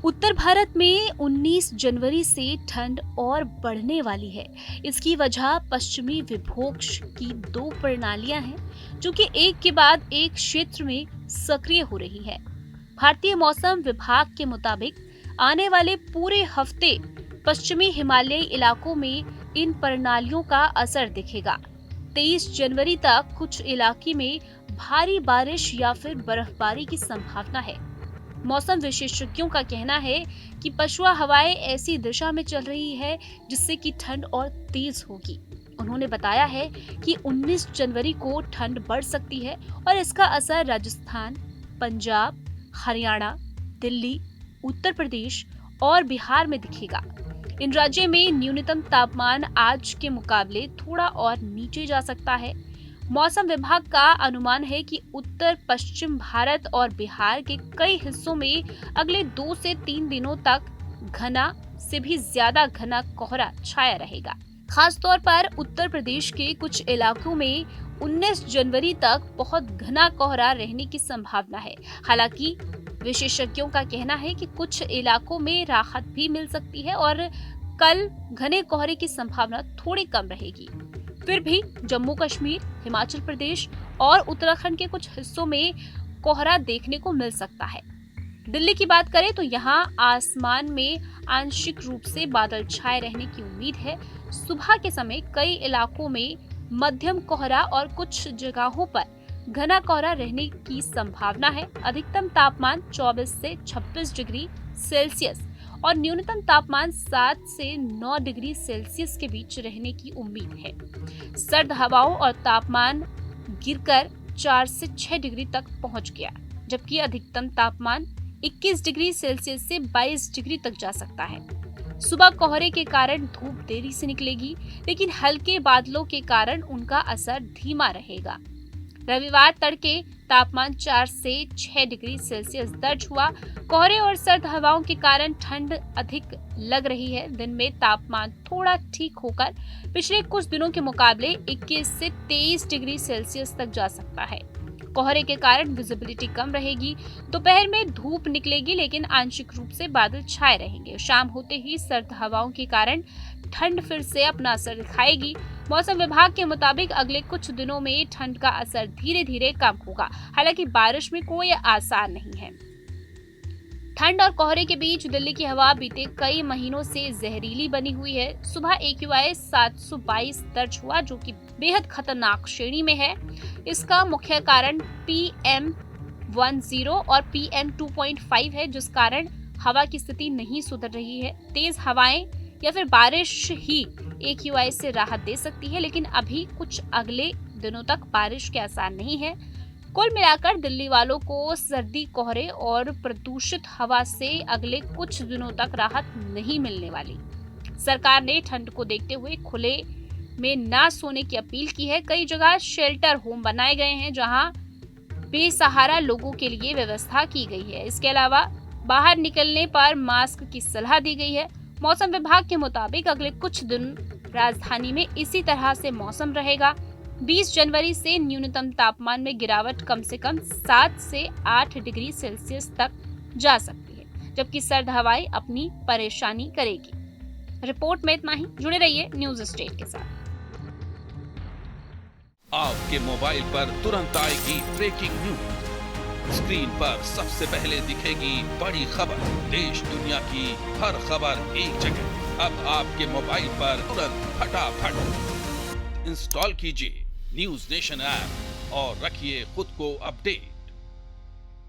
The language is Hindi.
उत्तर भारत में 19 जनवरी से ठंड और बढ़ने वाली है। इसकी वजह पश्चिमी विक्षोभ की दो प्रणालियां हैं, जो कि एक के बाद एक क्षेत्र में सक्रिय हो रही है। भारतीय मौसम विभाग के मुताबिक आने वाले पूरे हफ्ते पश्चिमी हिमालयी इलाकों में इन प्रणालियों का असर दिखेगा। 23 जनवरी तक कुछ इलाके में भारी बारिश या फिर बर्फबारी की संभावना है। मौसम विशेषज्ञों का कहना है कि पछुआ हवाएं ऐसी दिशा में चल रही है जिससे कि ठंड और तेज होगी। उन्होंने बताया है कि 19 जनवरी को ठंड बढ़ सकती है और इसका असर राजस्थान, पंजाब, हरियाणा, दिल्ली, उत्तर प्रदेश और बिहार में दिखेगा। इन राज्यों में न्यूनतम तापमान आज के मुकाबले थोड़ा और नीचे जा सकता है। मौसम विभाग का अनुमान है कि उत्तर पश्चिम भारत और बिहार के कई हिस्सों में अगले 2 से 3 दिनों तक घना से भी ज्यादा घना कोहरा छाया रहेगा। खास तौर पर उत्तर प्रदेश के कुछ इलाकों में 19 जनवरी तक बहुत घना कोहरा रहने की संभावना है। हालांकि विशेषज्ञों का कहना है कि कुछ इलाकों में राहत भी मिल सकती है और कल घने कोहरे की संभावना थोड़ी कम रहेगी। फिर भी जम्मू कश्मीर, हिमाचल प्रदेश और उत्तराखंड के कुछ हिस्सों में कोहरा देखने को मिल सकता है। दिल्ली की बात करें तो यहाँ आसमान में आंशिक रूप से बादल छाए रहने की उम्मीद है। सुबह के समय कई इलाकों में मध्यम कोहरा और कुछ जगहों पर घना कोहरा रहने की संभावना है। अधिकतम तापमान 24 से 26 डिग्री सेल्सियस और न्यूनतम तापमान 7 से 9 डिग्री सेल्सियस के बीच रहने की उम्मीद है। सर्द हवाओं और तापमान गिरकर 4 से 6 डिग्री तक पहुंच गया, जबकि अधिकतम तापमान 21 डिग्री सेल्सियस से 22 डिग्री तक जा सकता है। सुबह कोहरे के कारण धूप देरी से निकलेगी, लेकिन हल्के बादलों के कारण उनका असर धीमा रहेगा। रविवार तड़के तापमान 4 से 6 डिग्री सेल्सियस दर्ज हुआ। कोहरे और सर्द हवाओं के कारण ठंड अधिक लग रही है। दिन में तापमान थोड़ा ठीक होकर पिछले कुछ दिनों के मुकाबले 21 से 23 डिग्री सेल्सियस तक जा सकता है। कोहरे के कारण विजिबिलिटी कम रहेगी। दोपहर में धूप निकलेगी, लेकिन आंशिक रूप से बादल छाए रहेंगे। शाम होते ही सर्द हवाओं के कारण ठंड फिर से अपना असर दिखाएगी। मौसम विभाग के मुताबिक अगले कुछ दिनों में ठंड का असर धीरे धीरे कम होगा। हालांकि बारिश में कोई आसार नहीं है। ठंड और कोहरे के बीच दिल्ली की हवा बीते कई महीनों से जहरीली बनी हुई है। सुबह AQI 722 दर्ज हुआ, जो कि बेहद खतरनाक श्रेणी में है। इसका मुख्य कारण PM10 और PM2.5 है, जिस कारण हवा की स्थिति नहीं सुधर रही है। तेज हवाएं या फिर बारिश ही AQI से राहत दे सकती है, लेकिन अभी कुछ अगले दिनों तक बारिश के आसार नहीं है। कुल मिलाकर दिल्ली वालों को सर्दी, कोहरे और प्रदूषित हवा से अगले कुछ दिनों तक राहत नहीं मिलने वाली। सरकार ने ठंड को देखते हुए खुले में ना सोने की अपील की है। कई जगह शेल्टर होम बनाए गए हैं, जहां बेसहारा लोगों के लिए व्यवस्था की गई है। इसके अलावा बाहर निकलने पर मास्क की सलाह दी गई है। मौसम विभाग के मुताबिक अगले कुछ दिन राजधानी में इसी तरह से मौसम रहेगा। 20 जनवरी से न्यूनतम तापमान में गिरावट कम से कम 7 से 8 डिग्री सेल्सियस तक जा सकती है, जबकि सर्द हवाएं अपनी परेशानी करेगी। रिपोर्ट में इतना ही। जुड़े रहिए न्यूज स्टेट के साथ। आपके मोबाइल पर तुरंत आएगी ब्रेकिंग न्यूज। स्क्रीन पर सबसे पहले दिखेगी बड़ी खबर। देश दुनिया की हर खबर एक जगह। अब आपके मोबाइल पर तुरंत फटाफट इंस्टॉल कीजिए न्यूज नेशन ऐप और रखिए खुद को अपडेट।